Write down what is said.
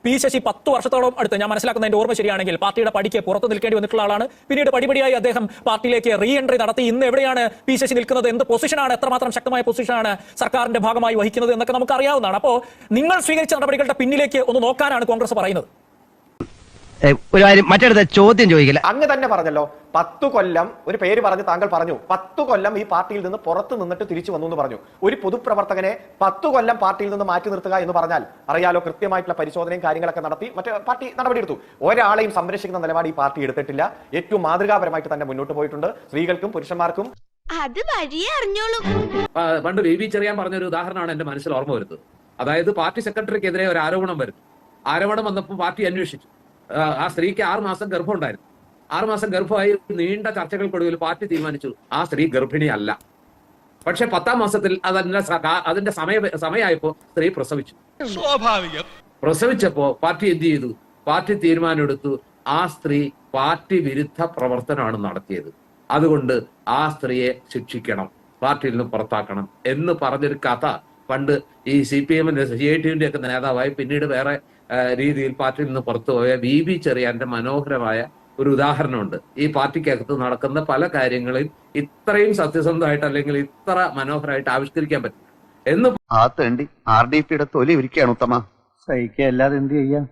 P Sasi 10 വർഷത്തോളം അടുത്ത്, ഞാൻ മനസ്സിലാക്കുന്ന എന്റെ ഓർമ്മ ശരിയാണെങ്കിൽ, പാർട്ടിയുടെ പടിക്ക് പുറത്ത് നിൽക്കേണ്ടി വന്നിട്ടുള്ള ആളാണ്. പിന്നീട് പടിപടിയായി അദ്ദേഹം പാർട്ടിയിലേക്ക് റീ എൻട്രി നടത്തി. ഇന്ന് എവിടെയാണ് പി ശശി നിൽക്കുന്നത്, എന്ത് പൊസിഷനാണ്, എത്രമാത്രം ശക്തമായ പൊസിഷനാണ് സർക്കാരിന്റെ ഭാഗമായി വഹിക്കുന്നത് എന്നൊക്കെ നമുക്ക് അറിയാവുന്നതാണ്. അപ്പോൾ നിങ്ങൾ സ്വീകരിച്ച നടപടികളുടെ പിന്നിലേക്ക് ഒന്ന് നോക്കാനാണ് കോൺഗ്രസ് പറയുന്നത്. ഒരു കാര്യം മറ്റടുത്ത ചോദ്യം ചോദിക്കില്ല. അങ്ങ് തന്നെ പറഞ്ഞല്ലോ 10 കൊല്ലം, ഒരു പേര് പറഞ്ഞ് താങ്കൾ പറഞ്ഞു 10 കൊല്ലം ഈ പാർട്ടിയിൽ നിന്ന് പുറത്ത് നിന്നിട്ട് തിരിച്ചു വന്നു എന്ന് പറഞ്ഞു. ഒരു പൊതുപ്രവർത്തകനെ 10 കൊല്ലം പാർട്ടിയിൽ നിന്ന് മാറ്റി നിർത്തുക എന്ന് പറഞ്ഞാൽ അറിയാലോ, കൃത്യമായിട്ടുള്ള പരിശോധനയും കാര്യങ്ങളൊക്കെ നടത്തി മറ്റേ പാർട്ടി നടപടിയെടുത്തു. ഒരാളെയും സംരക്ഷിക്കുന്ന നിലപാട് ഈ പാർട്ടി എടുത്തിട്ടില്ല. ഏറ്റവും മാതൃകാപരമായിട്ട് തന്നെ മുന്നോട്ട് പോയിട്ടുണ്ട്, സ്ത്രീകൾക്കും പുരുഷന്മാർക്കും. അത് വഴിയേ അറിഞ്ഞോളൂ. പണ്ട് വി ചെറിയാൻ പറഞ്ഞൊരു ഉദാഹരണമാണ് എന്റെ മനസ്സിൽ ഓർമ്മ വരുന്നത്. അതായത് പാർട്ടി സെക്രട്ടറിക്കെതിരെ ഒരു ആരോപണം വരുന്നു. ആരോപണം വന്നപ്പോൾ പാർട്ടി അന്വേഷിച്ചു. ആ സ്ത്രീക്ക് 6 മാസം ഗർഭം ഉണ്ടായിരുന്നു. 6 മാസം ഗർഭമായി നീണ്ട ചർച്ചകൾക്കൊടുവിൽ പാർട്ടി തീരുമാനിച്ചു ആ സ്ത്രീ ഗർഭിണിയല്ല. പക്ഷെ 10ാം മാസത്തിൽ അതിന്റെ സമയമായപ്പോ സ്ത്രീ പ്രസവിച്ചു. സ്വാഭാവികം. പ്രസവിച്ചപ്പോ പാർട്ടി എന്ത് ചെയ്തു? പാർട്ടി തീരുമാനമെടുത്തു ആ സ്ത്രീ പാർട്ടി വിരുദ്ധ പ്രവർത്തനമാണ് നടത്തിയത്, അതുകൊണ്ട് ആ സ്ത്രീയെ ശിക്ഷിക്കണം, പാർട്ടിയിൽ നിന്ന് പുറത്താക്കണം എന്ന് പറഞ്ഞൊരു കഥ പണ്ട് ഈ CPM-ന്റെ CIT-ന്റെ ഒക്കെ നേതാവായി പിന്നീട് വേറെ രീതിയിൽ പാർട്ടിയിൽ നിന്ന് പുറത്തുപോയ വി ചെറിയാന്റെ മനോഹരമായ ഒരു ഉദാഹരണമുണ്ട്. ഈ പാർട്ടിക്കകത്ത് നടക്കുന്ന പല കാര്യങ്ങളും ഇത്രയും സത്യസന്ധമായിട്ട് അല്ലെങ്കിൽ ഇത്ര മനോഹരമായിട്ട് ആവിഷ്കരിക്കാൻ പറ്റും എന്ന് RDP-യുടെ തൊലി ഇരിക്കുകയാണ് ഉത്തമ. സഹിക്കുക അല്ലാതെ എന്ത് ചെയ്യാം.